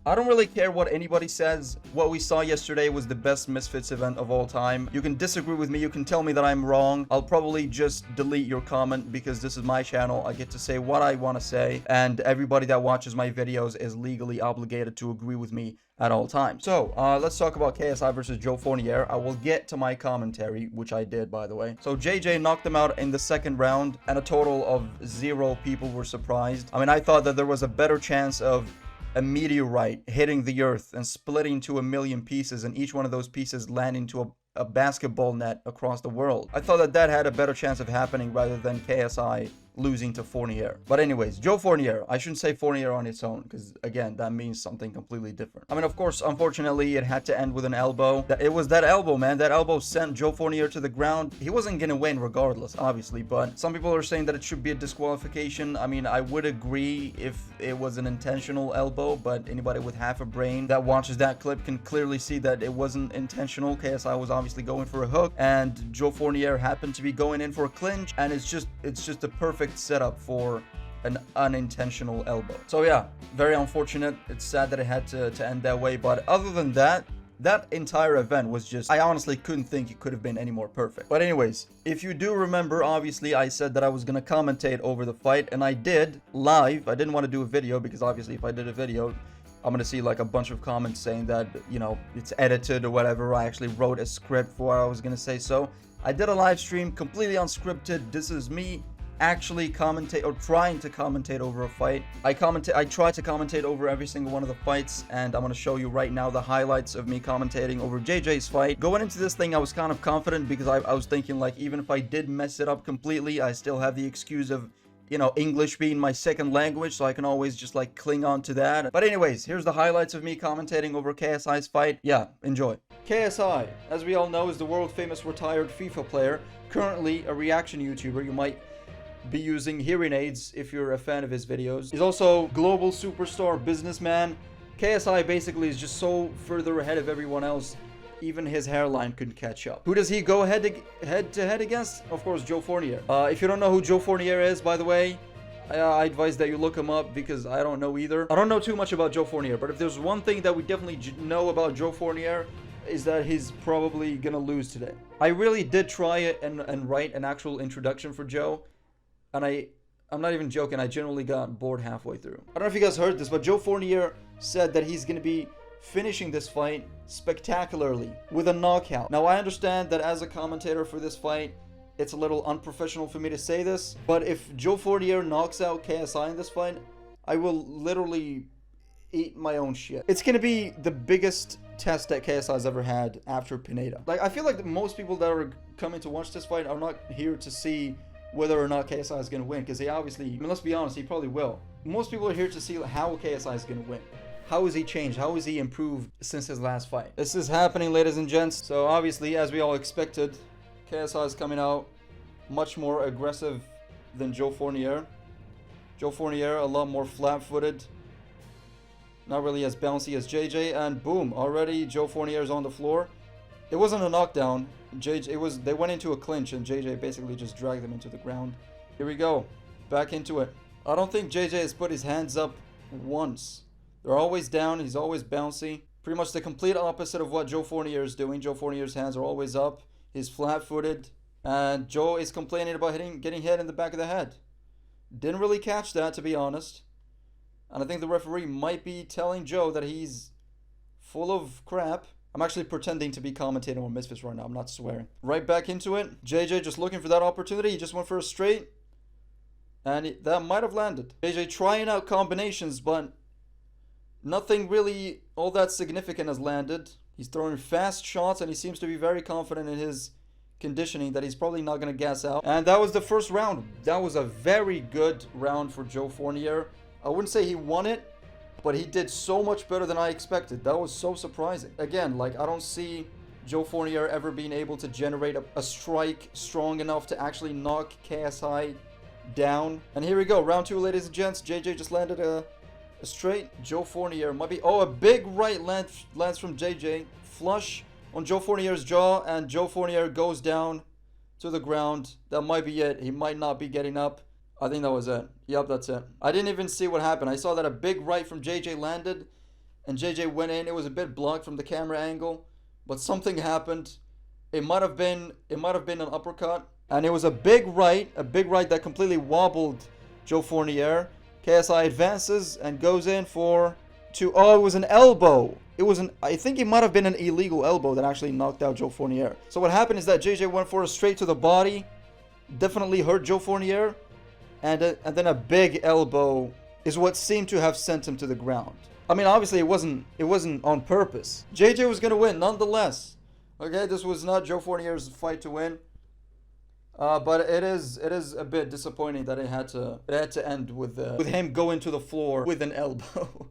I don't really care what anybody says. What we saw yesterday was the best Misfits event of all time. You can disagree with me, you can tell me that I'm wrong. I'll probably just delete your comment because this is my channel. I get to say what I want to say, and everybody that watches my videos is legally obligated to agree with me at all times. So, let's talk about KSI versus Joe Fournier. I will get to my commentary, which I did, by the way. So, JJ knocked him out in the second round, and a total of 0 people were surprised. I mean, I thought that there was a better chance of a meteorite hitting the earth and splitting into a million pieces, and each one of those pieces landing to a basketball net across the world. I thought that that had a better chance of happening rather than KSI losing to Fournier. But anyways, Joe Fournier. I shouldn't say Fournier on its own, because again, that means something completely different. I mean, of course, unfortunately, it had to end with an elbow. It was that elbow, man. That elbow sent Joe Fournier to the ground. He wasn't gonna win regardless, obviously, but some people are saying that it should be a disqualification. I mean, I would agree if it was an intentional elbow, but anybody with half a brain that watches that clip can clearly see that it wasn't intentional. KSI was obviously going for a hook, and Joe Fournier happened to be going in for a clinch, and it's just a perfect setup for an unintentional elbow. So yeah, very unfortunate. It's sad that it had to end that way, but other than that, that entire event was just, I honestly couldn't think it could have been any more perfect. But anyways, if you do remember, obviously I said that I was gonna commentate over the fight, and I did live. I didn't want to do a video because obviously if I did a video, I'm gonna see like a bunch of comments saying that, you know, it's edited or whatever. I actually wrote a script for what I was gonna say. So I did a live stream completely unscripted. This is me actually commentate or trying to commentate over a fight. I try to commentate over every single one of the fights, and I'm going to show you right now the highlights of me commentating over JJ's fight. Going into this thing, I was kind of confident because I was thinking, like, even if I did mess it up completely, I still have the excuse of, you know, English being my second language, so I can always just like cling on to that. But anyways, here's the highlights of me commentating over KSI's fight. Yeah, enjoy. KSI, as we all know, is the world famous retired FIFA player, currently a reaction YouTuber. You might be using hearing aids if you're a fan of his videos. He's also global superstar businessman. KSI basically is just so further ahead of everyone else, even his hairline couldn't catch up. Who does he go head to head against? Of course, Joe Fournier. If you don't know who Joe Fournier is, by the way, I advise that you look him up because I don't know either. I don't know too much about Joe Fournier, but if there's one thing that we definitely know about Joe Fournier, is that he's probably gonna lose today. I really did try it and write an actual introduction for Joe, and I'm not even joking, I genuinely got bored halfway through. I don't know if you guys heard this, but Joe Fournier said that he's gonna be finishing this fight spectacularly with a knockout. Now, I understand that as a commentator for this fight, it's a little unprofessional for me to say this, but if Joe Fournier knocks out KSI in this fight, I will literally eat my own shit. It's gonna be the biggest test that KSI's ever had after Pineda. Like, I feel like most people that are coming to watch this fight are not here to see whether or not KSI is going to win, because he obviously, I mean, let's be honest, he probably will. Most people are here to see how KSI is going to win. How has he changed? How has he improved since his last fight? This is happening, ladies and gents. So obviously, as we all expected, KSI is coming out much more aggressive than Joe Fournier. Joe Fournier, a lot more flat-footed. Not really as bouncy as JJ, and boom, already Joe Fournier is on the floor. It wasn't a knockdown. They went into a clinch, and JJ basically just dragged them into the ground. Here we go, back into it. I don't think JJ has put his hands up once. They're always down. He's always bouncy. Pretty much the complete opposite of what Joe Fournier is doing. Joe Fournier's hands are always up. He's flat-footed, and Joe is complaining about getting hit in the back of the head. Didn't really catch that, to be honest. And I think the referee might be telling Joe that he's full of crap. I'm actually pretending to be commentating on Misfits right now. I'm not swearing. Right back into it. JJ just looking for that opportunity. He just went for a straight, and that might have landed. JJ trying out combinations, but nothing really all that significant has landed. He's throwing fast shots, and he seems to be very confident in his conditioning that he's probably not going to gas out. And that was the first round. That was a very good round for Joe Fournier. I wouldn't say he won it, but he did so much better than I expected. That was so surprising. Again, like, I don't see Joe Fournier ever being able to generate a strike strong enough to actually knock KSI down. And here we go, round 2, ladies and gents. JJ just landed a straight. Joe Fournier might be, oh, a big right lands from JJ. Flush on Joe Fournier's jaw, and Joe Fournier goes down to the ground. That might be it. He might not be getting up. I think that was it. Yep, that's it. I didn't even see what happened. I saw that a big right from JJ landed, and JJ went in. It was a bit blocked from the camera angle, but something happened. It might have been an uppercut, and it was a big right that completely wobbled Joe Fournier. KSI advances and goes in for two. Oh, it was an elbow. I think it might have been an illegal elbow that actually knocked out Joe Fournier. So what happened is that JJ went for a straight to the body, definitely hurt Joe Fournier, and then a big elbow is what seemed to have sent him to the ground. I mean, obviously it wasn't on purpose. JJ was gonna win nonetheless. Okay, this was not Joe Fournier's fight to win. But it is a bit disappointing that it had to end with him going to the floor with an elbow.